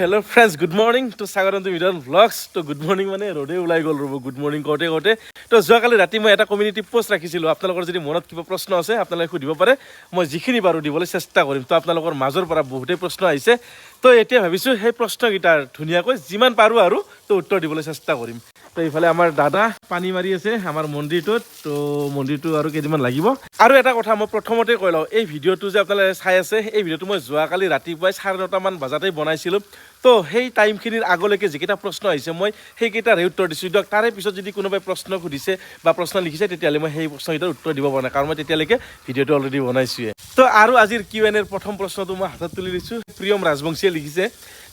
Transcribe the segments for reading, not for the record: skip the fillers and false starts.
Hello' friends, good morning. তো স্বাগতম two mid-on vlogs. তো গুড মৰ্ণিং মানে ৰ'দে ওলাই গ'ল ৰ'ব গুড মৰ্ণিং কৰোঁতে। তো যোৱাকালি ৰাতি মই এটা কমিউনিটি পষ্ট ৰাখিছিলোঁ। আপোনালোকৰ যদি মনত কিবা প্ৰশ্ন আছে আপোনালোকে সুধিব পাৰে, মই যিখিনি পাৰোঁ দিবলৈ চেষ্টা কৰিম। তো আপোনালোকৰ মাজৰ পৰা বহুতেই প্ৰশ্ন আহিছে, তো এতিয়া ভাবিছোঁ সেই প্ৰশ্নকেইটাৰ ধুনীয়াকৈ যিমান পাৰোঁ আৰু তো উত্তৰ দিবলৈ চেষ্টা কৰিম। তো এইফালে আমাৰ দাদা পানী মাৰি আছে আমাৰ মন্দিৰটোত। তো মন্দিৰটো আৰু কেইদিনমান লাগিব। আৰু এটা কথা মই প্ৰথমতে কৈ লওঁ, এই ভিডিঅ'টো যে আপোনালোকে চাই আছে, এই ভিডিঅ'টো মই যোৱাকালি ৰাতিপুৱাই 9:30মান বজাতেই বনাইছিলোঁ। তো সেই টাইমখিনিৰ আগলৈকে যিকেইটা প্ৰশ্ন আহিছে মই সেইকেইটাৰে উত্তৰ দিছোঁ। দিয়ক তাৰে পিছত যদি কোনোবাই প্ৰশ্ন সুধিছে বা প্ৰশ্ন লিখিছে, তেতিয়াহ'লে মই সেই প্ৰশ্নকেইটাৰ উত্তৰ দিব পৰা নাই, কাৰণ মই তেতিয়ালৈকে ভিডিঅ'টো অলৰেডি বনাইছোঁৱে। তো আৰু আজিৰ Q&Aৰ প্ৰথম প্ৰশ্নটো মই হাতত তুলি দিছোঁ। প্ৰিয়ম ৰাজবংশীয়ে লিখিছে,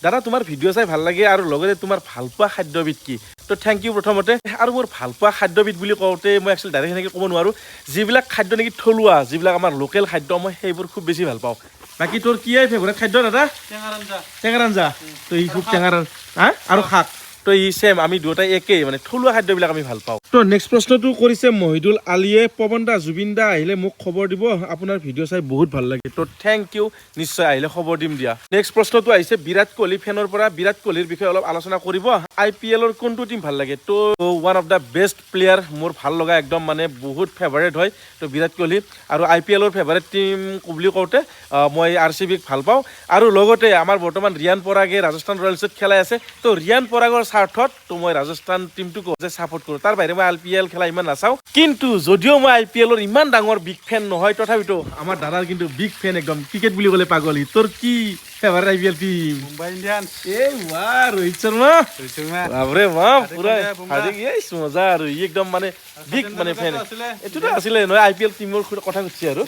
দাদা তোমাৰ ভিডিঅ' চাই ভাল লাগে আৰু লগতে তোমাৰ ভালপোৱা খাদ্যবিধ কি? তো থেংক ইউ প্ৰথমতে। আৰু মোৰ ভালপোৱা খাদ্যবিধ বুলি কওঁতে মই একচুৱেলি ডাইৰেক্ট সেনেকৈ ক'ব নোৱাৰোঁ। যিবিলাক খাদ্য নেকি থলুৱা, যিবিলাক আমাৰ লোকেল খাদ্য, মই সেইবোৰ খুব বেছি ভাল পাওঁ। বাকী তোৰ কি ফেভৰেট খাদ্য দাদা? টেঙাৰ আঞ্জা। তো ই খুব টেঙাৰ আৰু শাক। তো ই ছেম, আমি দুয়োটাই একেই, মানে থলুৱা খাদ্যবিলাক আমি ভাল পাওঁ। তো নেক্সট প্ৰশ্নটো কৰিছে মহিদুল আলিয়ে, পৱন দা জুবিন দা আহিলে মোক খবৰ দিব, আপোনাৰ ভিডিঅ' চাই বহুত ভাল লাগে। তো থেংক ইউ, নিশ্চয় আহিলে খবৰ দিম দিয়া। নেক্সট প্ৰশ্নটো আহিছে বিৰাট কোহলি ফেনৰ পৰা, বিৰাট কোহলিৰ বিষয়ে অলপ আলোচনা কৰিব। IPLৰ কোনটো টিম ভাল লাগে? তো one of the best player, মোৰ ভাল লগা একদম মানে বহুত ফেভাৰেট হয় তো বিৰাট কোহলি। আৰু IPLৰ ফেভাৰেট টিম বুলি কওঁতে মই RCBক ভাল পাওঁ। আৰু লগতে আমাৰ বৰ্তমান ৰিয়ান পৰাগে ৰাজস্থান ৰয়েলছত খেলাই আছে। তো ৰিয়ান পৰাগৰ স্বাৰ্থত তো মই ৰাজস্থান টিমটোক ছাপোৰ্ট কৰোঁ। তাৰ বাহিৰে মই IPL খেলা ইমান নাচাওঁ। কিন্তু যদিও মই IPLৰ ইমান ডাঙৰ বিগ ফেন নহয়, তথাপিতো আমাৰ দাদাৰ কিন্তু বিগ ফেন একদম। ক্ৰিকেট বুলি ক'লে পাগল। তোৰ কি ফেভাৰেট IPL টিম? মুম্বাই ইণ্ডিয়ান্স। এই ৱাহ, ৰোহিত শৰ্মা। বাপৰে বাপ, পুৰা মজা। আৰু ই একদম মানে বিগ মানে ফেন। এইটোতো আছিলে নহয় IPL টিমৰ কথা কৈছে আৰু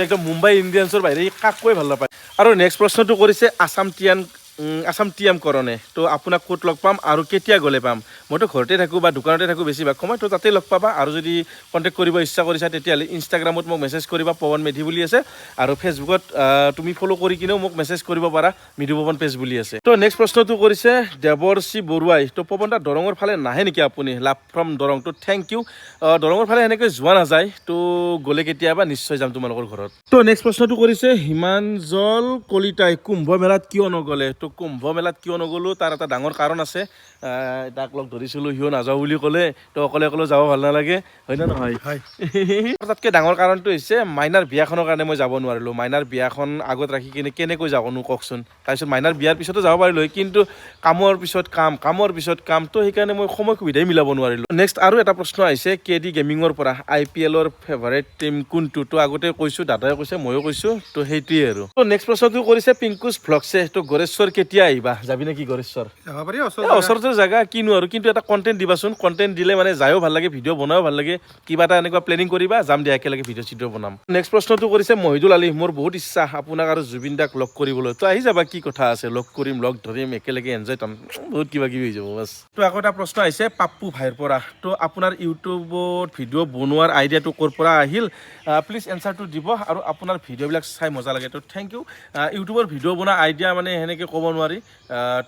একদম মুম্বাই ইণ্ডিয়ানছৰ বাহিৰে কাকোৱে ভাল নাপায়। আৰু নেক্সট প্ৰশ্নটো কৰিছে আছাম টিয়াম কৰণে। তো আপোনাক ক'ত লগ পাম আৰু কেতিয়া গ'লে পাম? মইতো ঘৰতে থাকোঁ বা দোকানতে থাকোঁ বেছিভাগ সময়, তো তাতেই লগ পাবা। আৰু যদি কণ্টেক্ট কৰিব ইচ্ছা কৰিছা তেতিয়াহ'লে ইনষ্টাগ্ৰামত মোক মেছেজ কৰিবা, পৱন মেধি বুলি আছে। আৰু ফেচবুকত তুমি ফ'ল' কৰি কিনেও মোক মেছেজ কৰিব পাৰা, মৃদু পৱন পেজ বুলি আছে। তো নেক্সট প্ৰশ্নটো কৰিছে দেৱৰ্ষি বৰুৱাই। তো পৱন দা দৰঙৰ ফালে নাহে নেকি আপুনি? লাভ ফ্ৰম দৰং। তো থেংক ইউ। দৰঙৰ ফালে সেনেকৈ যোৱা নাযায়, তো গ'লে কেতিয়াবা নিশ্চয় যাম তোমালোকৰ ঘৰত। তো নেক্সট প্ৰশ্নটো কৰিছে হিমাঞ্জল কলিতাই, কুম্ভ মেলাত কিয় নগ'লে? তো কুম্ভ মেলাত কিয় নগ'লোঁ তাৰ এটা ডাঙৰ কাৰণ আছে। তাক লগ ধৰিছিলোঁ, সিও নাযাওঁ বুলি ক'লে। তো অকলে যাব ভাল নালাগে, হয় নে নহয়? হয়। তাতকৈ ডাঙৰ কাৰণটো হৈছে মাইনাৰ বিয়াখনৰ কাৰণে মই যাব নোৱাৰিলোঁ। মাইনাৰ বিয়াখন আগত ৰাখি কিনে কেনেকৈ যাবনো কওকচোন। তাৰপিছত মাইনাৰ বিয়াৰ পিছতো যাব পাৰিলোঁ, কিন্তু কামৰ পিছত কাম, তো সেইকাৰণে মই সময় সুবিধাই মিলাব নোৱাৰিলোঁ। নেক্সট আৰু এটা প্ৰশ্ন আহিছে KD গেমিঙৰ পৰা, IPLৰ ফেভাৰেট টিম কোনটো? তো আগতে কৈছোঁ, দাদাই কৈছে, ময়ো কৈছোঁ, তো সেইটোৱে আৰু। তো নেক্সট প্ৰশ্নটো কৰিছে পিংকুজ ভ্লগছে। তো গড়েশ্বৰ কেতিয়া আহিবা? যাবি নেকি গড়েশ্বৰ? যাব পাৰি, ওচৰতে জেগা, কিনো আৰু। কিন্তু এটা কণ্টেণ্ট দিবাচোন, কণ্টেণ্ট দিলে মানে যায়ো ভাল লাগে, ভিডিঅ' বনায়ো ভাল লাগে। কিবা এটা এনেকুৱা প্লেনিং কৰিবা, যাম দিয়া, একেলগে ভিডিঅ' চিডিঅ' বনাম। নেক্সট প্ৰশ্নটো কৰিছে মহিদুল আলি, মোৰ বহুত ইচ্ছা আপোনাক আৰু জুবিন দাক লগ কৰিবলৈ। তো আহি যাবা, কি কথা আছে, লগ কৰিম, লগ ধৰিম, একেলগে এনজয় কৰিম, বহুত কিবা কিবি হৈ যাব বাছ। তো আকৌ এটা প্ৰশ্ন আহিছে পাপ্পু ভাইৰ পৰা। তো আপোনাৰ ইউটিউবত ভিডিঅ' বনোৱাৰ আইডিয়াটো ক'ৰ পৰা আহিল? প্লিজ এনচাৰটো দিব। আৰু আপোনাৰ ভিডিঅ'বিলাক চাই মজা লাগে। তো থেংক ইউ। ইউটিউবৰ ভিডিঅ' বনোৱা আইডিয়া মানে সেনেকৈ ক'ব নোৱাৰি।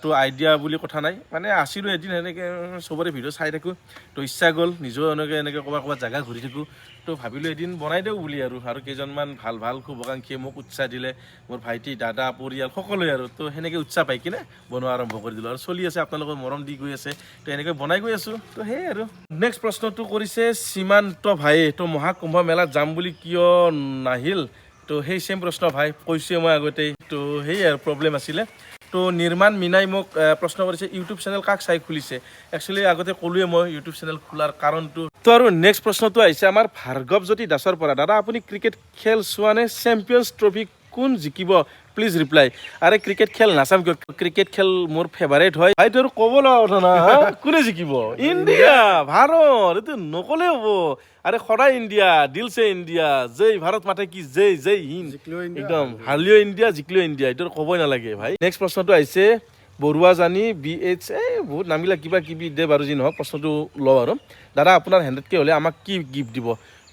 তো আইডিয়া বুলি কথা নাই, মানে আছিলোঁ এদিন সেনেকৈ চবৰে ভিডিঅ' চাই থাকোঁ, তো ইচ্ছা গ'ল নিজেও এনেকৈ ক'ৰবাত জেগা ঘূৰি থাকোঁ, তো ভাবিলোঁ এদিন বনাই দিওঁ বুলি। আৰু কেইজনমান ভাল শুভাকাংক্ষীয়ে মোক উৎসাহ দিলে, মোৰ ভাইটি, দাদা, পৰিয়াল সকলোৱে। আৰু তো সেনেকৈ উৎসাহ পাই কিনে বনোৱা আৰম্ভ কৰি দিলোঁ, আৰু চলি আছে, আপোনালোকৰ মৰম দি গৈ আছে, তো এনেকৈ বনাই গৈ আছোঁ। তো সেয়াই আৰু। নেক্সট প্ৰশ্নটো কৰিছে সীমান্ত ভাইয়ে। তো মহাকুম্ভ মেলাত যাম বুলি কিয় নাহিল? তো সেই ছেম প্ৰশ্ন ভাই, কৈছোঁৱে মই আগতেই। তো সেয়াই আৰু, প্ৰব্লেম আছিলে। তো নিৰ্মাণ মীনাই মোক প্ৰশ্ন কৰিছে ইউটিউব চেনেল কাক চাই খুলিছে? একচুৱেলি আগতে ক'লোৱে মই ইউটিউব চেনেল খোলাৰ কাৰণটো। তো আৰু নেক্সট প্ৰশ্নটো আহিছে আমাৰ ভাৰ্গৱজ্যোতি দাসৰ পৰা। দাদা আপুনি ক্ৰিকেট খেল চোৱা নে? চেম্পিয়নছ ট্ৰফি কোন জিকিব? Please reply. আৰে ক্ৰিকেট খেল নাচাম কিয়? ক্ৰিকেট খেল মোৰ ফেভাৰেট হয়। ভাই তোৰ ক'ব লগা কথা না, কোনে জিকিব? ইণ্ডিয়া, ভাৰত, এইটো নক'লে হ'ব। আৰে সদায় ইণ্ডিয়া, দিলছে ইণ্ডিয়া, জয় ভাৰত মাতে কি জয়, জয় হিন্দ, একদম হাৰলিও ইণ্ডিয়া, জিকিলেও ইণ্ডিয়া, এইটো ক'বই নালাগে ভাই। নেক্সট প্ৰশ্নটো আহিছে বৰুৱা জানি BH, বহুত নামবিলাক কিবা কিবি দে বাৰু, যি নহওক প্ৰশ্নটো লওঁ আৰু। দাদা আপোনাৰ 100K হ'লে আমাক কি গিফ্ট দিব?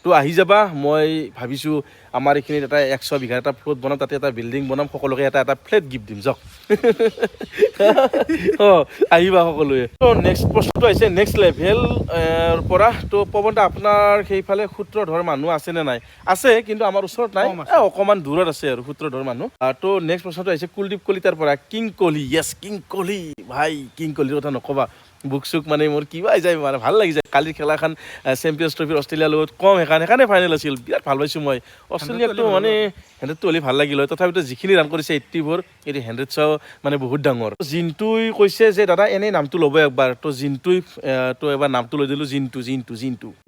তো আহি যাবা মই ভাবিছোঁ আমাৰ এইখিনিত এটা 100 বিঘা এটা প্লট বনাম তাতে এটা বিল্ডিং বনাম সকলোকে এটা ফ্লেট গিফ্ট দিম যাওক আহিবা সকলোৱে তো নেক্সট প্ৰশ্নটো আহিছে নেক্সট লেভেল পৰা তো পৱন দা আপোনাৰ সেইফালে সূত্ৰধৰ মানুহ আছেনে নাই আছে কিন্তু আমাৰ ওচৰত নাই অকণমান দূৰত আছে আৰু সূত্ৰধৰ মানুহ তো নেক্সট প্ৰশ্নটো আহিছে কুলদীপ কলিতাৰ পৰা কিং কোহলি য়েছ কিং কোহলি ভাই কিং কোহলিৰ কথা নক'বা বুক চুক মানে মোৰ কিবা হৈ যায় মানে ভাল লাগি যায় কালিৰ খেলাখন চেম্পিয়নছ ট্ৰফিৰ অষ্ট্ৰেলিয়াৰ লগত কম সেইকাৰণে ফাইনেল আছিল বিৰাট ভাল পাইছোঁ মই অষ্ট্ৰেলিয়াকতো মানে 100টো হ'লে ভাল লাগিল হয় তথাপিতো যিখিনি ৰান কৰিছে 84 এইটো 100 চাও মানে বহুত ডাঙৰ জিন্টুই কৈছে যে দাদা এনেই নামটো ল'ব একবাৰ তো জিন্টুই তো এবাৰ নামটো লৈ দিলোঁ জিন্টু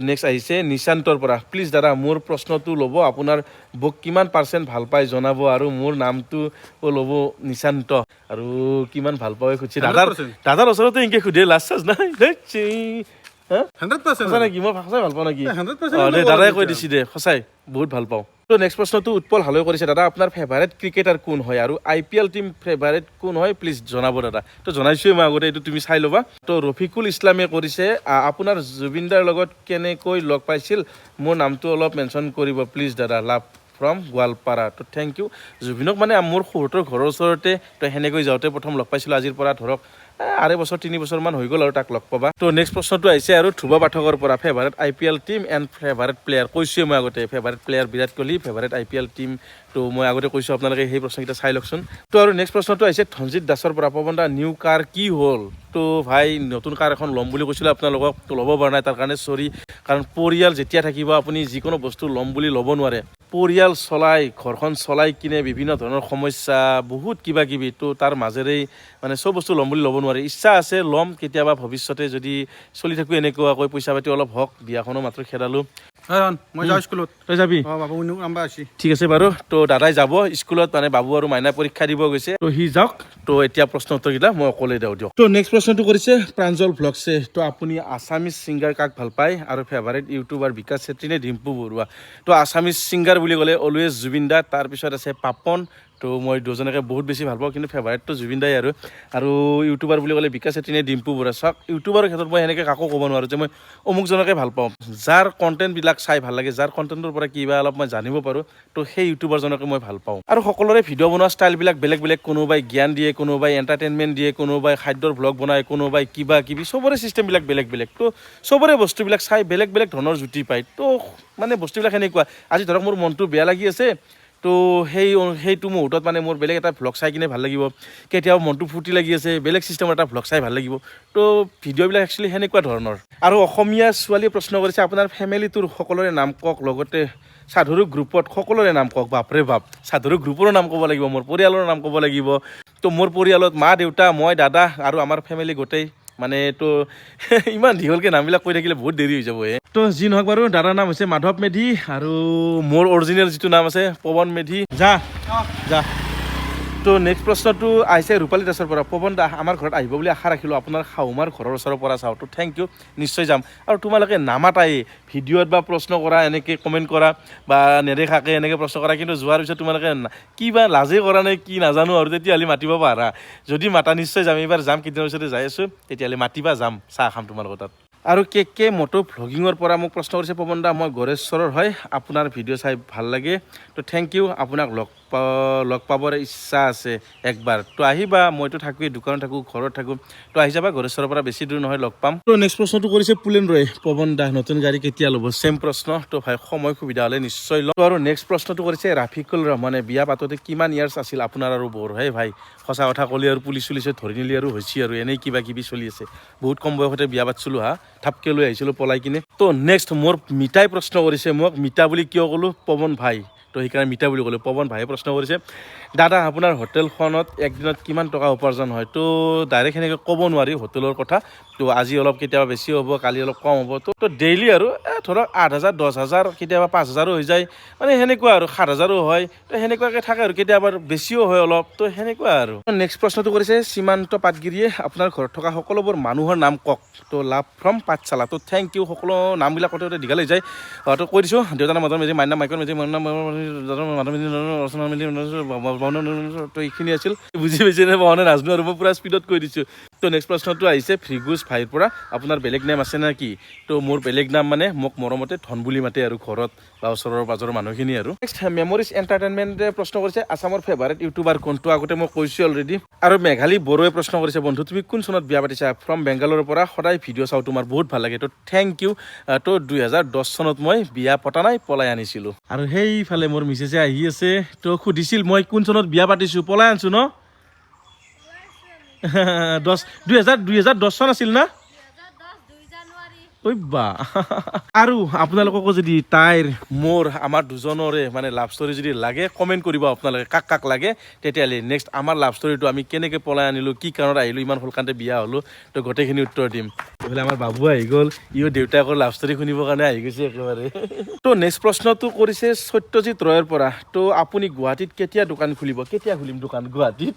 নেক্সট আহিছে নিশান্তৰ পৰা প্লিজ দাদা মোৰ প্ৰশ্নটো ল'ব আপোনাৰ বুক কিমান % ভাল পায় জনাব আৰু মোৰ নামটো ল'ব নিশান্ত আৰু কিমান ভাল পায় খুজিছে দাদাৰ ওচৰতে এনেকৈ সুধে লাষ্ট চাৰ্জ নাই 100% নেকি মই সঁচাই ভাল পাওঁ নেকি দাদাই কৈ দিছি দে সঁচাই বহুত ভাল পাওঁ তো নেক্সট প্ৰশ্নটো উৎপল হালৈ কৰিছে দাদা আপোনাৰ ফেভাৰেট ক্ৰিকেটাৰ কোন হয় আৰু IPL টিম ফেভাৰেট কোন হয় প্লিজ জনাব দাদা তো জনাইছোৱে মই আগতে এইটো তুমি চাই ল'বা তো ৰফিকুল ইছলামে কৰিছে আপোনাৰ জুবিনদাৰ লগত কেনেকৈ লগ পাইছিল মোৰ নামটো অলপ মেনশ্যন কৰিব প্লিজ দাদা লাভ ফ্ৰম গোৱালপাৰা তো থেংক ইউ জুবিনক মানে মোৰ সৰুটোৰ ঘৰৰ ওচৰতে তো সেনেকৈ যাওঁতে প্ৰথম লগ পাইছিলোঁ আজিৰ পৰা ধৰক 2 বছৰ 3 বছৰমান হৈ গ'ল আৰু তাক লগ পাবা তো নেক্সট প্ৰশ্নটো আহিছে আৰু ধ্ৰুৱ পাঠকৰ পৰা favourite IPL team and favourite player কৈছোৱে মই আগতে favourite player Virat Kohli favourite IPL team তো মই আগতে কৈছোঁ আপোনালোকে সেই প্ৰশ্নকেইটা চাই লওকচোন তো আৰু নেক্সট প্ৰশ্নটো আহিছে ধনজিত দাসৰ পৰা পৱন দা নিউ কাৰ কি হ'ল তো ভাই নতুন কাৰ এখন ল'ম বুলি কৈছিলোঁ আপোনালোকক তো ল'ব পৰা নাই তাৰ কাৰণে চৰি কাৰণ পৰিয়াল যেতিয়া থাকিব আপুনি যিকোনো বস্তু ল'ম বুলি ল'ব নোৱাৰে পৰিয়াল চলাই ঘৰখন চলাই কিনে বিভিন্ন ধৰণৰ সমস্যা বহুত কিবা কিবি তো তাৰ মাজেৰেই মানে চব বস্তু ল'ম বুলি ল'ব নোৱাৰে ইচ্ছা আছে ল'ম কেতিয়াবা ভৱিষ্যতে যদি চলি থাকোঁ এনেকুৱাকৈ পইচা পাতি অলপ হওক বিয়াখনো মাত্ৰ খেদালোঁ মই যাওঁ স্কুলত তই যাবি ঠিক আছে বাৰু তো দাদাই যাব স্কুলত মানে বাবু আৰু মাইনা পৰীক্ষা দিব গৈছে তো সি যাওক তো এতিয়া প্ৰশ্ন উত্তৰকেইটা মই অকলে দিয়ক তো নেক্সট প্ৰশ্নটো কৰিছে প্ৰাঞ্জল ভ্লগছে তো আপুনি আছামিজ ছিংগাৰ কাক ভাল পায় আৰু ফেভাৰেট ইউটিউবাৰ বিকাশ চেত্ৰী নে ডিম্পু বৰুৱা তো আছামিজ ছিংগাৰ বুলি ক'লে অলৱেজ জুবিন দা তাৰপিছত আছে পাপন তো মই দুজনকে বহুত বেছি ভাল পাওঁ কিন্তু ফেভাৰেটটো জুবিন দাই আৰু ইউটিউবাৰ বুলি ক'লে বিকাশ চেত্ৰী নে ডিম্পু বৰুৱা চাওক ইউটিউবাৰৰ ক্ষেত্ৰত মই সেনেকৈ কাকো ক'ব নোৱাৰোঁ যে মই অমুকজনকে ভাল পাওঁ যাৰ কণ্টেণ্টবিলাক চাই ভাল লাগে যাৰ কণ্টেণ্টৰ পৰা কিবা অলপ মই জানিব পাৰোঁ তো সেই ইউটিউবাৰজনকে মই ভাল পাওঁ আৰু সকলোৰে ভিডিঅ' বনোৱা ষ্টাইলবিলাক বেলেগ বেলেগ কোনোবাই জ্ঞান দিয়ে কোনোবাই এণ্টাৰটেইনমেণ্ট দিয়ে কোনোবাই খাদ্যৰ ভ্লগ বনায় কোনোবাই কিবা কিবি চবৰে চিষ্টেমবিলাক বেলেগ বেলেগ তো চবৰে বস্তুবিলাক চাই বেলেগ বেলেগ ধৰণৰ জুতি পায় তো মানে বস্তুবিলাক সেনেকুৱা আজি ধৰক মোৰ মনটো বেয়া লাগি আছে তো সেইটো মুহূৰ্তত মানে মোৰ বেলেগ এটা ভ্লগ চাই কিনে ভাল লাগিব কেতিয়াবা মনটো ফূৰ্তি লাগি আছে বেলেগ ছিষ্টেমৰ এটা ভ্লগ চাই ভাল লাগিব তো ভিডিঅ'বিলাক একচুৱেলি সেনেকুৱা ধৰণৰ আৰু অসমীয়া ছোৱালীয়ে প্ৰশ্ন কৰিছে আপোনাৰ ফেমিলিটোৰ সকলোৰে নাম কওক লগতে সাধুৰু গ্ৰুপত সকলোৰে নাম কওক বাপৰে বাপ সাধুৰু গ্ৰুপৰো নাম ক'ব লাগিব মোৰ পৰিয়ালৰ নাম ক'ব লাগিব তো মোৰ পৰিয়ালত মা দেউতা মই দাদা আৰু আমাৰ ফেমিলি গোটেই মানে তো ইমান দীঘলকৈ নামবিলাক কৈ থাকিলে বহুত দেৰি হৈ যাব তো যি নহওক বাৰু দাদাৰ নাম হৈছে মাধৱ মেধি আৰু মোৰ অৰিজিনেল যিটো নাম আছে পৱন মেধি যা তো নেক্সট প্ৰশ্নটো আহিছে ৰূপালী দাসৰ পৰা পৱন দা আমাৰ ঘৰত আহিব বুলি আশা ৰাখিলোঁ আপোনাৰ শাহুমাৰ ঘৰৰ ওচৰৰ পৰা চাওঁ তো থেংক ইউ নিশ্চয় যাম আৰু তোমালোকে নামাতাই ভিডিঅ'ত বা প্ৰশ্ন কৰা এনেকৈ কমেণ্ট কৰা বা নেদেখাকৈ এনেকৈ প্ৰশ্ন কৰা কিন্তু যোৱাৰ পিছত তোমালোকে কিবা লাজেই কৰা নাই কি নাজানো আৰু তেতিয়াহ'লে মাতিব পাৰা যদি মাতা নিশ্চয় যাম এইবাৰ যাম কেইদিনৰ পিছতে যাই আছোঁ তেতিয়াহ'লে মাতিবা যাম চাহ খাম তোমালোকৰ তাত আৰু কে মটো ভ্লগিঙৰ পৰা মোক প্ৰশ্ন কৰিছে পৱন দা মই গড়েশ্বৰৰ হয় আপোনাৰ ভিডিঅ' চাই ভাল লাগে তো থেংক ইউ আপোনাক লগ পাবৰ ইচ্ছা আছে একবাৰ তো আহিবা মইতো থাকোঁৱেই দোকানত থাকোঁ ঘৰত থাকোঁ তো আহি যাবা গড়েশ্বৰৰ পৰা বেছি দূৰ নহয় লগ পাম তো নেক্সট প্ৰশ্নটো কৰিছে পুলেন ৰয় পৱন দা নতুন গাড়ী কেতিয়া ল'ব চেম প্ৰশ্ন তো ভাই সময় সুবিধা হ'লে নিশ্চয় ল'ম আৰু নেক্সট প্ৰশ্নটো কৰিছে ৰাফিকুল ৰহমানে বিয়া পাতোতে কিমান ইয়াৰ্ছ আছিল আপোনাৰ আৰু বৰ হে ভাই সঁচা কথা ক'লে আৰু পুলিচ ধৰি নিলি আৰু হৈছে আৰু এনেই কিবা কিবি চলি আছে বহুত কম বয়সতে বিয়া পাতিছিলোঁ থাপকৈ লৈ আহিছিলোঁ পলাই কিনে তো নেক্সট মোৰ মিতাই প্ৰশ্ন কৰিছে মোক মিতা বুলি কিয় ক'লোঁ পৱন ভাই তো সেইকাৰণে মিতা বুলি ক'লোঁ পৱন ভাইয়ে প্ৰশ্ন কৰিছে দাদা আপোনাৰ হোটেলখনত একদিনত কিমান টকা উপাৰ্জন হয় তো ডাইৰেক্ট সেনেকৈ ক'ব নোৱাৰি হোটেলৰ কথা তো আজি অলপ কেতিয়াবা বেছি হ'ব কালি অলপ কম হ'ব তো ডেইলি আৰু ধৰক 8,000 10,000 কেতিয়াবা 5,000 হৈ যায় মানে সেনেকুৱা আৰু 7,000 হয় তো সেনেকুৱাকৈ থাকে আৰু কেতিয়াবা বেছিও হয় অলপ তো সেনেকুৱা আৰু নেক্সট প্ৰশ্নটো কৰিছে সীমান্ত পাটগিৰিয়ে আপোনাৰ ঘৰত থকা সকলোবোৰ মানুহৰ নাম কওক তো লাভ ফ্ৰম পাঠশালা তো থেংক ইউ সকলো নামবিলাক কওঁতে দীঘল হৈ যায় তো কৈ দিছোঁ দেউতাৰ নাম মাধৱ মেধি মাইনা মাইকল মেধি মোৰ নাম মাধৱ মেধি ৰচনা মেধি তো এইখিনি আছিল বুজি পাইছে নে মই নাজানো আৰু মই পূৰা স্পীডত কৈ দিছোঁ তো নেক্সট প্ৰশ্নটো আহিছে ফ্ৰিগুজ ভাইৰ পৰা আপোনাৰ বেলেগ নাম আছে নে কি তো মোৰ বেলেগ নাম মানে মোক মৰমতে ধন বুলি মাতে আৰু ঘৰত বা ওচৰৰ পাজৰৰ মানুহখিনি আৰু নেক্সট মেমৰিজ এণ্টাৰটেইনমেণ্টে প্ৰশ্ন কৰিছে আছামৰ ফেভাৰেট ইউটিউবাৰ কোনটো আগতে মই কৈছোঁ অলৰেডি আৰু মেঘালী বড়োৱে প্ৰশ্ন কৰিছে বন্ধু তুমি কোন চনত বিয়া পাতিছা ফ্ৰম বেংগালোৰৰ পৰা সদায় ভিডিঅ' চাওঁ তোমাৰ বহুত ভাল লাগে তো থেংক ইউ তো 2010 চনত মই বিয়া পতা নাই পলাই আনিছিলোঁ আৰু সেইফালে মোৰ মিছেছে আহি আছে তো সুধিছিল মই কোন চনত বিয়া পাতিছোঁ পলাই আনিছোঁ ন 2010 চন আছিল না ঐ বা আৰু আপোনালোককো যদি তাইৰ মোৰ আমাৰ দুজনৰে মানে লাভ ষ্টৰী যদি লাগে কমেণ্ট কৰিব আপোনালোকে কাক কাক লাগে তেতিয়াহ'লে নেক্সট আমাৰ লাভ ষ্টৰীটো আমি কেনেকৈ পলাই আনিলোঁ কি কাৰণত আহিলোঁ ইমান সোনকালে বিয়া হ'লোঁ তো গোটেইখিনি উত্তৰ দিম এইফালে আমাৰ বাবু আহি গ'ল ইও দেউতাকৰ লাভ ষ্টৰী শুনিবৰ কাৰণে আহি গৈছে একেবাৰে তো নেক্সট প্ৰশ্নটো কৰিছে সত্যজিৎ ৰয়ৰ পৰা তো আপুনি গুৱাহাটীত কেতিয়া দোকান খুলিব কেতিয়া খুলিম দোকান গুৱাহাটীত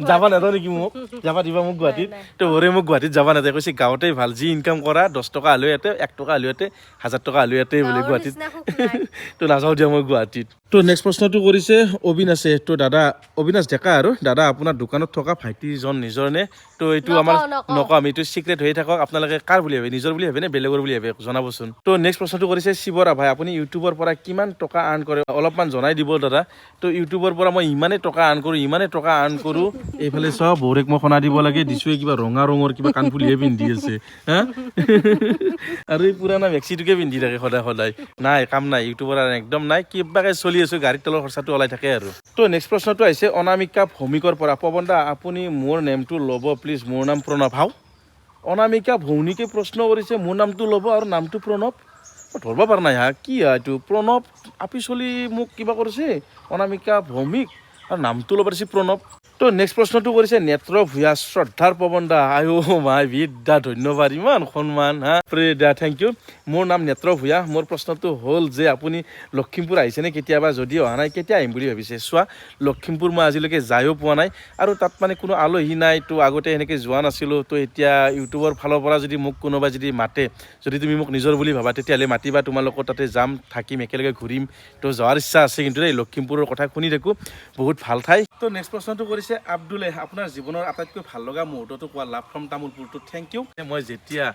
যাবা নাযাওঁ নেকি মোক যাবা দিবা মোক গুৱাহাটীত তো ওৰে মোক গুৱাহাটীত যাবা নাযায় কৈছে গাঁৱতেই ভাল যি ইনকাম কৰা 10 টকা হ'লেও ইয়াতে 1 টকা হ'লেও ইয়াতে 1000 টকা হ'লেও ইয়াতে বোলে গুৱাহাটীত তো নাযাওঁ দিয়া মই গুৱাহাটীত তো নেক্সট প্ৰশ্নটো কৰিছে অবিনাশে তো দাদা অবিনাশ ডেকা আৰু দাদা আপোনাৰ দোকানত থকা ভাইটিজন নিজৰ নে তো এইটো আমাৰ নকওঁ আমি এইটো চিক্ৰেট হৈ থাকক আপোনালোকে কাৰ বুলি ভাবে নিজৰ বুলি ভাবে নে বেলেগৰ বুলি ভাবে জনাবচোন তো নেক্সট প্ৰশ্নটো কৰিছে শিৱৰা ভাই আপুনি ইউটিউবৰ পৰা কিমান টকা আৰ্ণ কৰে অলপমান জনাই দিব দাদা তো ইউটিউবৰ পৰা মই ইমানেই টকা আৰ্ণ কৰোঁ এইফালে চব বৌৰেক মই শুনা দিব লাগে দিছোৱে কিবা ৰঙা ৰঙৰ কিবা কাণফুলিহে পিন্ধি আছে হা আৰু এই পুৰাণা মেক্সিটোকে পিন্ধি থাকে সদায় নাই কাম নাই ইউটিউবৰ একদম নাই কিবাকে চলি আছো গাড়ীৰ তেলৰ খৰচাটো ওলাই থাকে আৰু তো নেক্সট প্ৰশ্নটো আহিছে অনামিকা ভৌমিকৰ পৰা পৱন দা আপুনি মোৰ নেমটো ল'ব প্লিজ মোৰ নাম প্ৰণৱ হাও অনামিকা ভৌমিকে প্ৰশ্ন কৰিছে মোৰ নামটো ল'ব আৰু নামটো প্ৰণৱ ধৰিব পৰা নাই হা কি এইটো প্ৰণৱ আপি চলি মোক কিবা কৰিছে অনামিকা ভৌমিক আৰু নামটো ল'ব দিছে প্ৰণৱ তো নেক্সট প্ৰশ্নটো কৰিছে নেত্ৰ ভূঞা শ্ৰদ্ধাৰ পৱন দা আইঅ' মাই বিদ্যা ধন্যবাদ ইমান সন্মান হা প্ৰে দা থেংক ইউ মোৰ নাম নেত্ৰ ভূঞা মোৰ প্ৰশ্নটো হ'ল যে আপুনি লখিমপুৰ আহিছেনে কেতিয়াবা যদি অহা নাই কেতিয়া আহিম বুলি ভাবিছে চোৱা লখিমপুৰ মই আজিলৈকে যায়ো পোৱা নাই আৰু তাত মানে কোনো আলহী নাই তো আগতে এনেকৈ যোৱা নাছিলোঁ তো এতিয়া ইউটিউবৰ ফালৰ পৰা যদি মোক কোনোবাই যদি মাতে যদি তুমি মোক নিজৰ বুলি ভাবা তেতিয়াহ'লে মাতিবা তোমালোকৰ তাতে যাম থাকিম একেলগে ঘূৰিম তো যোৱাৰ ইচ্ছা আছে কিন্তু এই লখিমপুৰৰ কথা শুনি থাকোঁ বহুত ভাল ঠাই তো নেক্সট প্ৰশ্নটো কৰিছে আব্দুলে আপোনাৰ জীৱনৰ আটাইতকৈ ভাল লগা মুহূৰ্তটো কোৱা লাভ ফ্ৰম তামোলপুৰটো থেংক ইউ মই যেতিয়া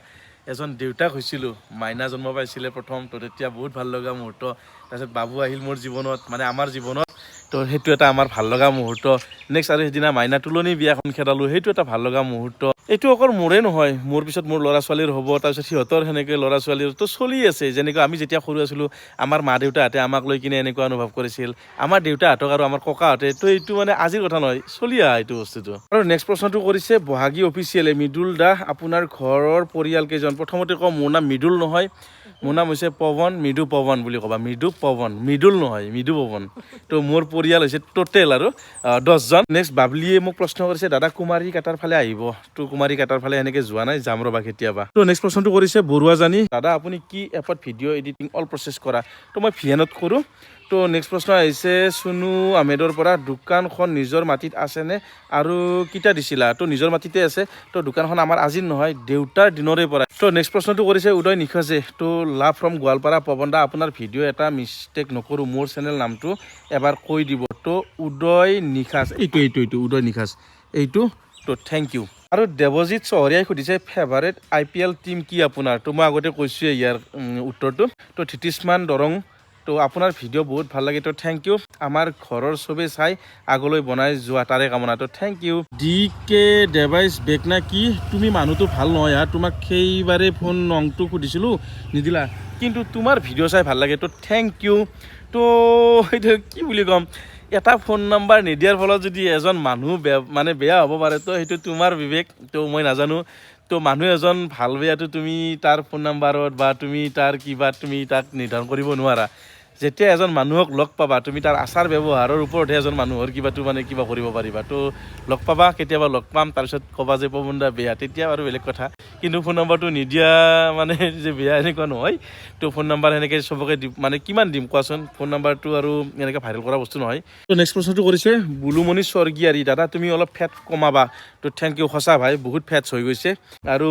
এজন দেউতাক হৈছিলোঁ মাইনা জন্ম পাইছিলে প্ৰথম তো তেতিয়া বহুত ভাল লগা মুহূৰ্ত তাৰপিছত বাবু আহিল মোৰ জীৱনত মানে আমাৰ জীৱনত তো সেইটো এটা আমাৰ ভাল লগা মুহূৰ্ত নেক্সট আৰু সেইদিনা মাইনা তুলনি বিয়াখন খেদালোঁ সেইটো এটা ভাল লগা মুহূৰ্ত এইটো অকল মোৰে নহয় মোৰ পিছত মোৰ ল'ৰা ছোৱালীৰ হ'ব তাৰপিছত সিহঁতৰ সেনেকৈ ল'ৰা ছোৱালীৰ তো চলি আছে যেনেকৈ আমি যেতিয়া সৰু আছিলোঁ আমাৰ মা দেউতাহঁতে আমাক লৈ কিনে এনেকুৱা অনুভৱ কৰিছিল আমাৰ দেউতাহঁতক আৰু আমাৰ ককাহঁতে তো এইটো মানে আজিৰ কথা নহয় চলি আহা এইটো বস্তুটো আৰু নেক্সট প্ৰশ্নটো কৰিছে বহাগী অফিচিয়েলে মৃদুল দা আপোনাৰ ঘৰৰ পৰিয়াল কেইজন প্ৰথমতে কওঁ মোৰ নাম মৃদুল নহয় মোৰ নাম হৈছে পৱন মৃদু পৱন বুলি ক'বা মৃদু পৱন মৃদুল নহয় মৃদু পৱন তো মোৰ পৰিয়াল হৈছে টোটেল আৰু 10জন নেক্সট বাবলিয়ে মোক প্ৰশ্ন কৰিছে দাদা কুমাৰী কাটাৰ ফালে আহিব তো কুমাৰী কাটাৰ ফালে এনেকৈ যোৱা নাই যাম ৰ'বা কেতিয়াবা তো নেক্সট প্ৰশ্নটো কৰিছে বৰুৱাজানী দাদা আপুনি কি এপত ভিডিঅ' এডিটিং অল প্ৰচেছ কৰা তো মই ভিএনত কৰোঁ তো নেক্সট প্ৰশ্ন আহিছে চুনু আহমেদৰ পৰা দোকানখন নিজৰ মাটিত আছেনে আৰু কেতিয়া দিছিলা তো নিজৰ মাটিতে আছে তো দোকানখন আমাৰ আজিৰ নহয় দেউতাৰ দিনৰে পৰা তো নেক্সট প্ৰশ্নটো কৰিছে উদয় নিখোজে তো লাভ ফ্ৰম গোৱালপাৰা পৱন দা আপোনাৰ ভিডিঅ' এটা মিষ্টেক নকৰোঁ মোৰ চেনেল নামটো এবাৰ কৈ দিব তো উদয় নিখাজ এইটো উদয় নিখাজ এইটো তো থেংক ইউ আৰু দেৱজিৎ চহৰীয়াই সুধিছে ফেভাৰেট IPL টিম কি আপোনাৰ তো মই আগতে কৈছোঁৱে ইয়াৰ উত্তৰটো তো ধৃতিষ্মান দৰং তো আপোনাৰ ভিডিঅ' বহুত ভাল লাগে তো থেংক ইউ আমাৰ ঘৰৰ চবেই চাই আগলৈ বনাই যোৱা তাৰে কামনা তো থেংক ইউ DK ডিভাইচ বেক না কি তুমি মানুহটো ভাল নহয় হা তোমাক সেইবাৰে ফোন নংটো সুধিছিলোঁ নিদিলা কিন্তু তোমাৰ ভিডিঅ' চাই ভাল লাগে তো থেংক ইউ তো এইটো কি বুলি ক'ম এটা ফোন নাম্বাৰ নিদিয়াৰ ফলত যদি এজন মানুহ বেয়া হ'ব পাৰে তো সেইটো তোমাৰ বিবেক তো মই নাজানো তো মানুহ এজন ভাল বেয়াটো তুমি তাৰ ফোন নাম্বাৰত বা তুমি তাৰ কিবা তুমি তাক নিৰ্ধাৰণ কৰিব নোৱাৰা যেতিয়া এজন মানুহক লগ পাবা তুমি তাৰ আচাৰ ব্যৱহাৰৰ ওপৰতহে এজন মানুহৰ কিবাটো মানে কিবা কৰিব পাৰিবা তো লগ পাবা কেতিয়াবা লগ পাম তাৰপিছত ক'বা যে পৱন দা বেয়া তেতিয়া আৰু বেলেগ কথা কিন্তু ফোন নম্বৰটো নিদিয়া মানে যে বেয়া এনেকুৱা নহয় তো ফোন নম্বৰ সেনেকৈ চবকে মানে কিমান দিম কোৱাচোন ফোন নম্বৰটো আৰু এনেকৈ ভাইৰেল কৰা বস্তু নহয় তো নেক্সট প্ৰশ্নটো কৰিছে বুলুমণি স্বৰ্গীয়াৰী দাদা তুমি অলপ ফেট কমাবা তো থেংক ইউ সঁচা ভাই বহুত ফেটছ হৈ গৈছে আৰু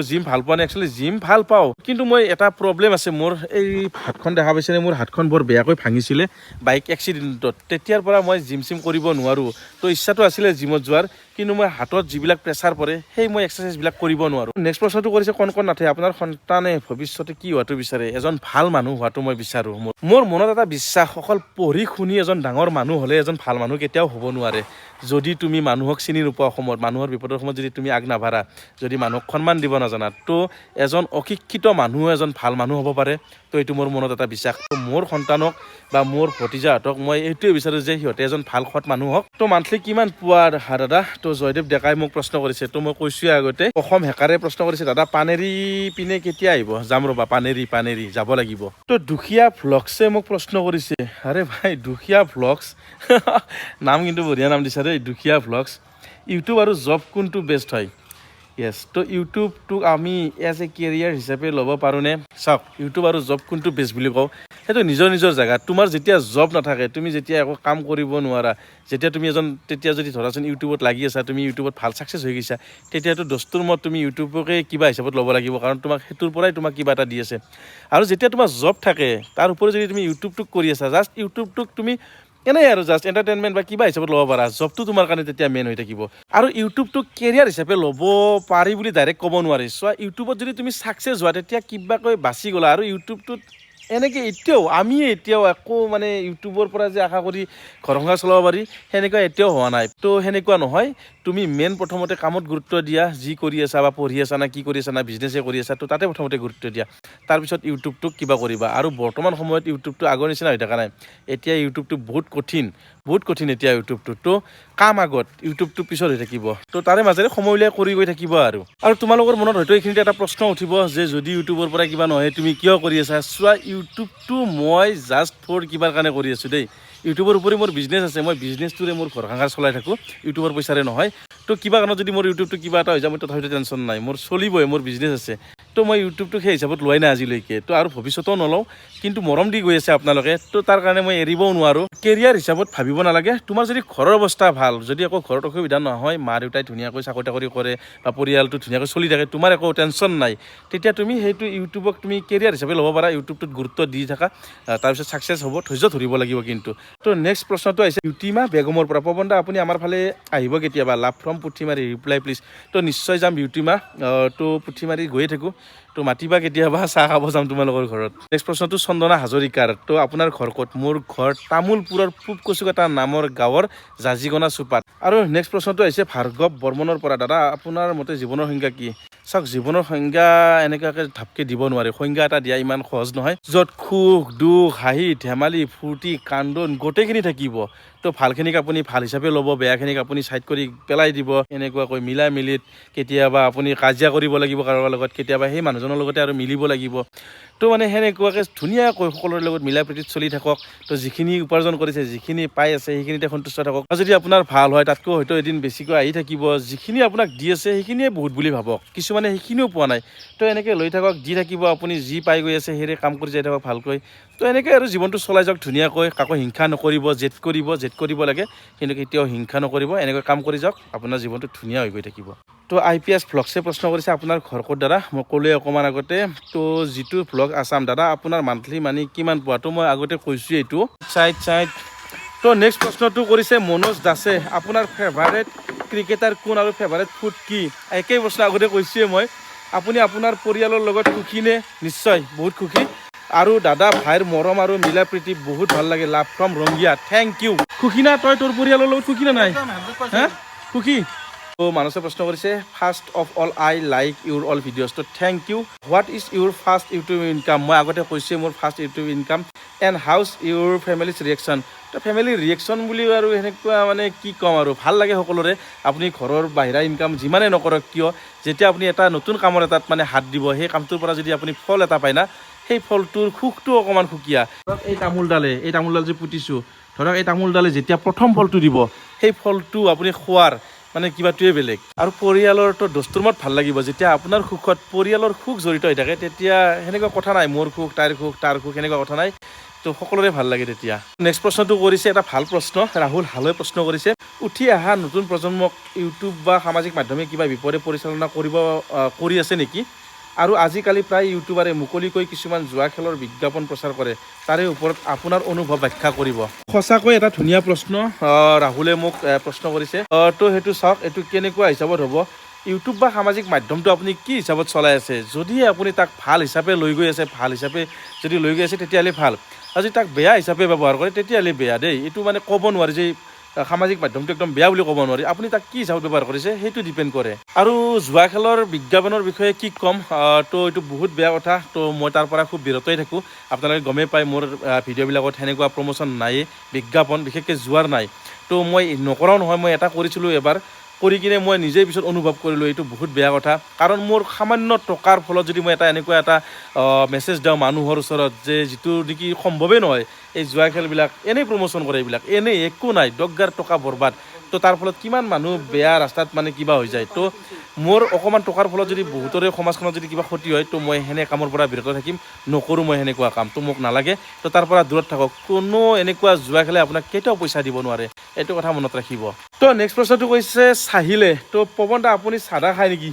জিম ভাল পোৱা নাই একচুৱেলি জিম ভাল পাওঁ কিন্তু মই এটা প্ৰব্লেম আছে মোৰ এই হাতখন দেখা পাইছেনে মোৰ হাতখন ভৰিখন বৰ বেয়াকৈ ভাঙিছিলে বাইক এক্সিডেণ্টত। তেতিয়াৰ পৰা মই জিম চিম কৰিব নোৱাৰোঁ। তো ইচ্ছাটো আছিলে জিমত যোৱাৰ, কিন্তু মই হাতত যিবিলাক প্ৰেছাৰ পৰে সেই মই এক্সাৰচাইজবিলাক কৰিব নোৱাৰোঁ। নেক্সট প্ৰশ্নটো কৰিছে কণ নাথে, আপোনাৰ সন্তানে ভৱিষ্যতে কি হোৱাটো বিচাৰে? এজন ভাল মানুহ হোৱাটো মই বিচাৰোঁ। মোৰ মনত এটা বিশ্বাস, অকল পঢ়ি শুনি এজন ডাঙৰ মানুহ হ'লে এজন ভাল মানুহ কেতিয়াও হ'ব নোৱাৰে। যদি তুমি মানুহক চিনি নোপোৱা সময়ত, মানুহৰ বিপদৰ সময়ত যদি তুমি আগ নাভাৰা, যদি মানুহক সন্মান দিব নাজানা, তো এজন অশিক্ষিত মানুহ এজন ভাল মানুহ হ'ব পাৰে। তো এইটো মোৰ মনত এটা বিশ্বাস। তো মোৰ সন্তানক বা মোৰ ভতিজাহঁতক মই এইটোৱে বিচাৰোঁ যে সিহঁতে এজন ভাল সৎ মানুহ হওক। তো মান্থলি কিমান পোৱা দাদা? তো জয়দেৱ ডেকাই মোক প্ৰশ্ন কৰিছে। তো মই কৈছোঁৱে আগতে, অসম হেকাৰে প্ৰশ্ন কৰিছে, দাদা পানেৰী পিনে কেতিয়া আহিব? যাম ৰ'বা, পানেৰী যাব লাগিব। তো দুখীয়া ভ্লগছে মোক প্ৰশ্ন কৰিছে, আৰে ভাই দুখীয়া ভ্লগছ নাম কিন্তু বঢ়িয়া নাম দিছা দেই, দুখীয়া ভ্লগছ। ইউটিউব আৰু জব কোনটো বেষ্ট হয়? য়েছ, তো ইউটিউবটোক আমি এজ এ কেৰিয়াৰ হিচাপে ল'ব পাৰোঁনে? চাওক, ইউটিউব আৰু জব কোনটো বেষ্ট বুলি কওঁ, সেইটো নিজৰ নিজৰ জেগাত। তোমাৰ যেতিয়া জব নাথাকে, তুমি যেতিয়া একো কাম কৰিব নোৱাৰা, যেতিয়া তুমি তেতিয়া যদি ধৰাচোন ইউটিউবত লাগি আছা, তুমি ইউটিউবত ভাল ছাকচেছ হৈ গৈছা, তেতিয়াতো দস্তুৰ মত তুমি ইউটিউবকে কিবা হিচাপত ল'ব লাগিব, কাৰণ সেইটোৰ পৰাই তোমাক কিবা এটা দি আছে। আৰু যেতিয়া তোমাৰ জব থাকে, তাৰ উপৰি যদি তুমি ইউটিউবটোক কৰি আছা, জাষ্ট ইউটিউবটোক তুমি এনেই আৰু জাষ্ট এণ্টাৰটেইনমেণ্ট বা কিবা হিচাপত ল'ব পাৰা, জবটো তোমাৰ কাৰণে তেতিয়া মেইন হৈ থাকিব। আৰু ইউটিউবটোক কেৰিয়াৰ হিচাপে ল'ব পাৰি বুলি ডাইৰেক্ট ক'ব নোৱাৰি। চোৱা, ইউটিউবত যদি তুমি ছাকচেছ হোৱা, তেতিয়া কিবাকৈ বাচি গ'লা। আৰু ইউটিউবটোত এনেকৈ এতিয়াও একো মানে ইউটিউবৰ পৰা যে আশা কৰি ঘৰ সংসাৰ চলাব পাৰি, সেনেকুৱা এতিয়াও হোৱা নাই। তো সেনেকুৱা নহয়, তুমি মেইন প্ৰথমতে কামত গুৰুত্ব দিয়া, যি কৰি আছা বা পঢ়ি আছা না কি কৰি আছা না বিজনেছে কৰি আছা, তো তাতে প্ৰথমতে গুৰুত্ব দিয়া। তাৰপিছত ইউটিউবটোক কিবা কৰিবা। আৰু বৰ্তমান সময়ত ইউটিউবটো আগৰ নিচিনা হৈ থকা নাই। এতিয়া ইউটিউবটো বহুত কঠিন এতিয়া ইউটিউবটো। তো কাম আগত, ইউটিউবটো পিছত হৈ থাকিব। তো তাৰে মাজেৰে সময় উলিয়াই কৰি গৈ থাকিব। আৰু তোমালোকৰ মনত হয়তো এইখিনিতে এটা প্ৰশ্ন উঠিব যে যদি ইউটিউবৰ পৰা কিবা নহয় তুমি কিয় কৰি আছা? চোৱা, ইউটিউবটো মই জাষ্ট ফৰ কিবাৰ কাৰণে কৰি আছোঁ দেই। ইউটিউবৰ উপৰি মোৰ বিজনেছ আছে, মই বিজনেছটোৰে মোৰ ঘৰ সংসাৰ চলাই থাকোঁ, ইউটিউবৰ পইচাৰে নহয়। তো কিবা কাৰণত যদি মোৰ ইউটিউবটো কিবা এটা হৈ যায়, মই তথাপিতো টেনশ্যন নাই, মোৰ চলিবই, মোৰ বিজনেছ আছে। তো মই ইউটিউবটোক সেই হিচাপত লোৱাই নাই আজিলৈকে। তো আৰু ভৱিষ্যতেও নলওঁ, কিন্তু মৰম দি গৈ আছে আপোনালোকে, তো তাৰ কাৰণে মই এৰিবও নোৱাৰোঁ। কেৰিয়াৰ হিচাপত ভাবিব নালাগে। তোমাৰ যদি ঘৰৰ অৱস্থা ভাল, যদি একো ঘৰত অসুবিধা নহয়, মা দেউতাই ধুনীয়াকৈ চাকৰি তাকৰি কৰে বা পৰিয়ালটো ধুনীয়াকৈ চলি থাকে, তোমাৰ একো টেনশ্যন নাই, তেতিয়া তুমি সেইটো ইউটিউবক তুমি কেৰিয়াৰ হিচাপে ল'ব পাৰা। ইউটিউবটোত গুৰুত্ব দি থাকা, তাৰপিছত ছাকচেছ হ'ব। ধৈৰ্য ধৰিব লাগিব কিন্তু। তো নেক্সট প্ৰশ্নটো আহিছে ইউটিমা বেগমৰ পৰা, পৱন দা আপুনি আমাৰ ফালে আহিব কেতিয়াবা? লাভ ফ্ৰম পুঠিমাৰী, ৰিপ্লাই প্লিজ। তো নিশ্চয় যাম ইউটিমা। তো পুঠিমাৰী গৈয়ে থাকোঁ, তো মাতিবা কেতিয়াবা, চাহ খাব যাম তোমালোকৰ ঘৰত। নেক্সট প্ৰশ্নটো চন্দনা হাজৰিকাৰ। তো আপোনাৰ ঘৰ ক'ত? মোৰ ঘৰ তামোলপুৰৰ পূব কচুকাটা নামৰ গাঁৱৰ জাজিগনা চুপাত। আৰু নেক্সট প্ৰশ্নটো আহিছে ভাৰ্গৱ বৰ্মনৰ পৰা, দাদা আপোনাৰ মতে জীৱনৰ সংজ্ঞা কি? চাওক, জীৱনৰ সংজ্ঞা এনেকুৱাকৈ ধাপকৈ দিব নোৱাৰে। সংজ্ঞা এটা দিয়া ইমান সহজ নহয়, য'ত সুখ দুখ হাঁহি ধেমালি ফূৰ্তি কান্দোন গোটেইখিনি থাকিব। তো ভালখিনিক আপুনি ভাল হিচাপে ল'ব, বেয়াখিনিক আপুনি ছাইড কৰি পেলাই দিব। এনেকুৱাকৈ মিলা মিলিত, কেতিয়াবা আপুনি কাজিয়া কৰিব লাগিব কাৰোবাৰ লগত, কেতিয়াবা সেই মানুহজনৰ লগতে আৰু মিলিব লাগিব। তো মানে সেনেকুৱাকৈ ধুনীয়াকৈ সকলোৰে লগত মিলা প্ৰীতিত চলি থাকক। তো যিখিনি উপাৰ্জন কৰিছে, যিখিনি পাই আছে, সেইখিনিতে সন্তুষ্ট থাকক। আৰু যদি আপোনাৰ ভাল হয়, তাতকৈ হয়তো এদিন বেছিকৈ আহি থাকিব। যিখিনি আপোনাক দি আছে সেইখিনিয়ে বহুত বুলি ভাবক, কিছুমানে সেইখিনিও পোৱা নাই। তো এনেকৈ লৈ থাকক, দি থাকিব, আপুনি যি পাই গৈ আছে সেৰে কাম কৰি যাই থাকক ভালকৈ। তো এনেকৈ আৰু জীৱনটো চলাই যাওক ধুনীয়াকৈ, কাকো হিংসা নকৰিব, জেদ কৰিব লাগে, কিন্তু কেতিয়াও হিংসা নকৰিব। এনেকৈ কাম কৰি যাওক, আপোনাৰ জীৱনটো ধুনীয়া হৈ গৈ থাকিব। তো IPS ভ্লগছে প্ৰশ্ন কৰিছে, আপোনাৰ ঘৰ ক'ত দাদা? মই ক'লোৱে অকণমান আগতে। তো যিটো ভ্লগ আছাম, দাদা আপোনাৰ মান্থলি মানি কিমান পোৱা? তো মই আগতে কৈছোঁ এইটো চাইড। তো নেক্সট প্ৰশ্নটো কৰিছে মনোজ দাসে, আপোনাৰ ফেভাৰেট ক্ৰিকেটাৰ কোন আৰু ফেভাৰেট ফুড কি? একেই প্ৰশ্ন আগতে কৈছোঁৱে মই। আপুনি আপোনাৰ পৰিয়ালৰ লগত সুখীনে? নিশ্চয় বহুত সুখী। আৰু দাদা ভাইৰ মৰম আৰু মিলা প্ৰীতি বহুত ভাল লাগে। Love from Rangia, thank you. সুখী না তই? তোৰ পৰিয়ালৰ লগত সুখী না নাই? হা, সুখী? তো মানসে প্ৰশ্ন কৰিছে, first of all I like your all videos. তো thank you. What is your first YouTube income? মই আগতে কৈছোঁৱে মোৰ first YouTube income. And how's your families reaction? তো ফেমিলিৰ ৰিয়েকশ্যন বুলি আৰু সেনেকুৱা মানে কি ক'ম আৰু, ভাল লাগে সকলোৰে। আপুনি ঘৰৰ বাহিৰা ইনকাম যিমানেই নকৰক কিয়, যেতিয়া আপুনি এটা নতুন কামৰ এটাত মানে হাত দিব, সেই কামটোৰ পৰা যদি আপুনি ফল এটা পায় না, সেই ফলটোৰ সুখটো অকণমান সুকীয়া। ধৰক এই তামোলডাল যে পুতিছোঁ, ধৰক এই তামোলডালে যেতিয়া প্ৰথম ফলটো দিব, সেই ফলটো আপুনি খোৱাৰ মানে কিবাটোৱে বেলেগ। আৰু পৰিয়ালৰতো দস্তুৰমত ভাল লাগিব, যেতিয়া আপোনাৰ সুখত পৰিয়ালৰ সুখ জড়িত হৈ থাকে, তেতিয়া সেনেকুৱা কথা নাই মোৰ সুখ তাইৰ সুখ তাৰ সুখ, সেনেকুৱা কথা নাই। তো সকলোৰে ভাল লাগে তেতিয়া। নেক্সট প্ৰশ্নটো কৰিছে এটা ভাল প্ৰশ্ন, ৰাহুল হালৈ প্ৰশ্ন কৰিছে, উঠি অহা নতুন প্ৰজন্মক ইউটিউব বা সামাজিক মাধ্যমে কিবা বিপদে পৰিচালনা কৰি আছে নেকি? আৰু আজিকালি প্ৰায় ইউটিউবাৰে মুকলিকৈ কিছুমান জুৱা খেলৰ বিজ্ঞাপন প্ৰচাৰ কৰে তাৰে ওপৰত আপোনাৰ অনুভৱ ব্যাখ্যা কৰিব সঁচাকৈ এটা ধুনীয়া প্ৰশ্ন ৰাহুলে মোক প্ৰশ্ন কৰিছে তো সেইটো চাওক এইটো কেনেকুৱা হিচাপত হ'ব ইউটিউব বা সামাজিক মাধ্যমটো আপুনি কি হিচাপত চলাই আছে যদি আপুনি তাক ভাল হিচাপে লৈ গৈ আছে ভাল হিচাপে যদি লৈ গৈ আছে তেতিয়াহ'লে ভাল আৰু যদি তাক বেয়া হিচাপে ব্যৱহাৰ কৰে তেতিয়াহ'লে বেয়া দেই এইটো মানে ক'ব নোৱাৰি যে সামাজিক মাধ্যমটো একদম বেয়া বুলি ক'ব নোৱাৰি আপুনি তাক কি হিচাপত ব্যৱহাৰ কৰিছে সেইটো ডিপেণ্ড কৰে আৰু জুৱা খেলৰ বিজ্ঞাপনৰ বিষয়ে কি ক'ম তো এইটো বহুত বেয়া কথা তো মই তাৰ পৰা খুব বিৰতই থাকোঁ আপোনালোকে গমেই পায় মোৰ ভিডিঅ'বিলাকত সেনেকুৱা প্ৰমোশ্যন নায়েই বিজ্ঞাপন বিশেষকৈ জুৱাৰ নাই তো মই নকৰাও নহয় মই এটা কৰিছিলোঁ এবাৰ কৰি কিনে মই নিজেই পিছত অনুভৱ কৰিলোঁ এইটো বহুত বেয়া কথা কাৰণ মোৰ সামান্য টকাৰ ফলত যদি মই এনেকুৱা এটা মেছেজ দিওঁ মানুহৰ ওচৰত যে যিটো নেকি সম্ভৱেই নহয় এই জুৱা খেলবিলাক এনেই প্ৰমোশ্যন কৰে এইবিলাক এনেই একো নাই দগগাৰ টকা বৰবাদ তো তাৰ ফলত কিমান মানুহ বেয়া ৰাস্তাত মানে কিবা হৈ যায় তো মোৰ অকণমান টকাৰ ফলত যদি বহুতৰে সমাজখনত যদি কিবা ক্ষতি হয় তো মই সেনে কামৰ পৰা বিৰত থাকিম নকৰোঁ মই সেনেকুৱা কাম তো মোক নালাগে তো তাৰ পৰা দূৰত থাকক কোনো এনেকুৱা জুৱা খেলে আপোনাক কেতিয়াও পইচা দিব নোৱাৰে এইটো কথা মনত ৰাখিব তো নেক্সট প্ৰশ্নটো কৈছে চাহিলে তো পৱন দা আপুনি চাদা খায় নেকি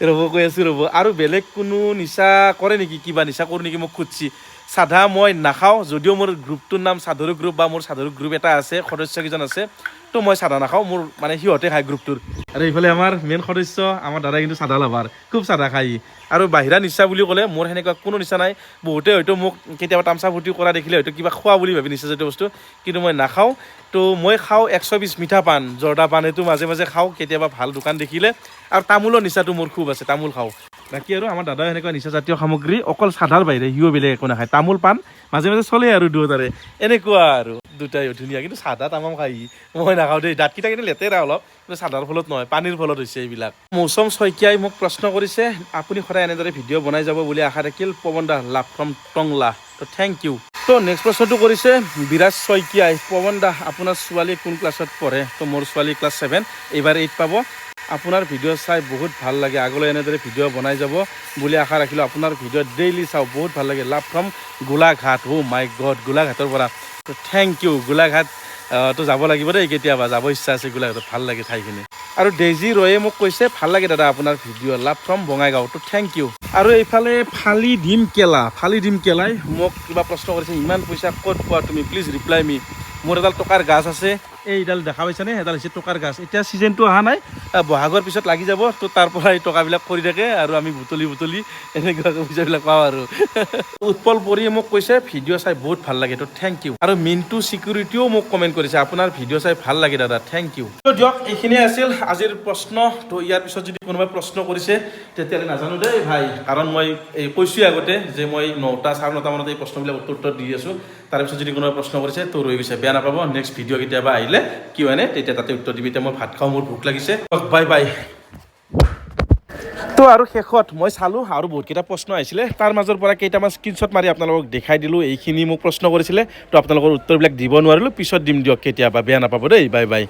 ৰ'ব কৈ আছোঁ ৰ'ব আৰু বেলেগ কোনো নিচা কৰে নেকি কিবা নিচা কৰোঁ নেকি মোক খুজিছে চাধা মই নাখাওঁ যদিও মোৰ গ্ৰুপটোৰ নাম চাধৰু গ্ৰুপ বা মোৰ চাধৰু গ্ৰুপ এটা আছে সদস্যকেইজন আছে তো মই চাধা নাখাওঁ মোৰ মানে সিহঁতে খায় গ্ৰুপটোৰ আৰু এইফালে আমাৰ মেইন সদস্য আমাৰ দাদা কিন্তু চাধা লাভাৰ খুব চাধা খায় আৰু বাহিৰা নিচা বুলি ক'লে মোৰ সেনেকুৱা কোনো নিচা নাই বহুতে হয়তো মোক কেতিয়াবা তামচা ফূৰ্তি কৰা দেখিলে হয়তো কিবা খোৱা বুলি ভাবি নিচাজাতীয় বস্তু কিন্তু মই নাখাওঁ তো মই খাওঁ 120 মিঠা পাণ জৰ্দা পাণ এইটো মাজে মাজে খাওঁ কেতিয়াবা ভাল দোকান দেখিলে আৰু তামোলৰ নিচাটো মোৰ খুব আছে তামোল খাওঁ বাকী আৰু আমাৰ দাদাই এনেকুৱা নিচাজাতীয় সামগ্ৰী অকল চাধাৰ বাহিৰে সিও বেলেগ একো নাখায় তামোল পাণ মাজে মাজে চলে আৰু দুয়োটাৰে এনেকুৱা আৰু দুটাই ধুনীয়া কিন্তু চাধা তামাম খাই মই নাখাওঁ দেই দাঁতকেইটা কিন্তু লেতেৰা অলপ কিন্তু চাধাৰ ফলত নহয় পানীৰ ফলত হৈছে এইবিলাক মৌচম শইকীয়াই মোক প্ৰশ্ন কৰিছে আপুনি সদায় এনেদৰে ভিডিঅ' বনাই যাব বুলি আশা থাকিল পৱন দা লাভ ফ্ৰম টংলা তো থেংক ইউ তো নেক্সট প্ৰশ্নটো কৰিছে বিৰাজ শইকীয়াই পৱন দা আপোনাৰ ছোৱালী কোন ক্লাছত পঢ়ে তো মোৰ ছোৱালী ক্লাছ 7 এইবাৰ 8 পাব আপোনাৰ ভিডিঅ' চাই বহুত ভাল লাগে আগলৈ এনেদৰে ভিডিঅ' বনাই যাব বুলি আশা ৰাখিলোঁ আপোনাৰ ভিডিঅ' ডেইলি চাওঁ বহুত ভাল লাগে love from Golaghat my god গোলাঘাটৰ পৰা তো থেংক ইউ গোলাঘাট তো যাব লাগিব দেই কেতিয়াবা যাব ইচ্ছা আছে গোলাঘাটত ভাল লাগে ঠাইখিনি আৰু ডেইজি ৰয়ে মোক কৈছে ভাল লাগে দাদা আপোনাৰ ভিডিঅ' লাভ ফ্ৰম বঙাইগাঁও তো থেংক ইউ আৰু এইফালে ফালি ডিম কেলাই মোক কিবা প্ৰশ্ন কৰিছে ইমান পইচা ক'ত পোৱা তুমি প্লিজ ৰিপ্লাই মি মোৰ এডাল টকাৰ গাছ আছে এইডাল দেখা পাইছানে এডাল হৈছে টকাৰ গাছ এতিয়া ছিজনটো অহা নাই বহাগৰ পিছত লাগি যাব তো তাৰ পৰা এই টকাবিলাক কৰি থাকে আৰু আমি বুটলি এনেকুৱাকৈ পইচাবিলাক পাওঁ আৰু উৎপল পৰিয়ে মোক কৈছে ভিডিঅ' চাই বহুত ভাল লাগে তো থেংক ইউ আৰু মিণ্টু ছিকিউৰিটিও মোক কমেণ্ট কৰিছে আপোনাৰ ভিডিঅ' চাই ভাল লাগে দাদা থেংক ইউ তো দিয়ক এইখিনিয়ে আছিল আজিৰ প্ৰশ্ন তো ইয়াৰ পিছত যদি কোনোবাই প্ৰশ্ন কৰিছে তেতিয়াহ'লে নাজানো দেই ভাই কাৰণ মই এই কৈছোঁৱেই আগতে যে মই 9টা 9:30 মানত এই প্ৰশ্নবিলাক উত্তৰ দি আছোঁ তাৰপিছত যদি কোনোবাই প্ৰশ্ন কৰিছে তো ৰৈ গৈছে বেয়া নাপাব নেক্সট ভিডিঅ' কেতিয়াবা আহিলে কি হয় তেতিয়া তাতে উত্তৰ দিবি এতিয়া মই ভাত খাওঁ মোৰ ভোক লাগিছে বাই বাই তো আৰু শেষত মই চালোঁ আৰু বহুতকেইটা প্ৰশ্ন আহিছিলে তাৰ মাজৰ পৰা কেইটামান স্ক্ৰীনশ্বট মাৰি আপোনালোকক দেখাই দিলোঁ এইখিনি মোক প্ৰশ্ন কৰিছিলে তো আপোনালোকৰ উত্তৰবিলাক দিব নোৱাৰিলোঁ পিছত দিম দিয়ক কেতিয়াবা বেয়া নাপাব দেই বাই বাই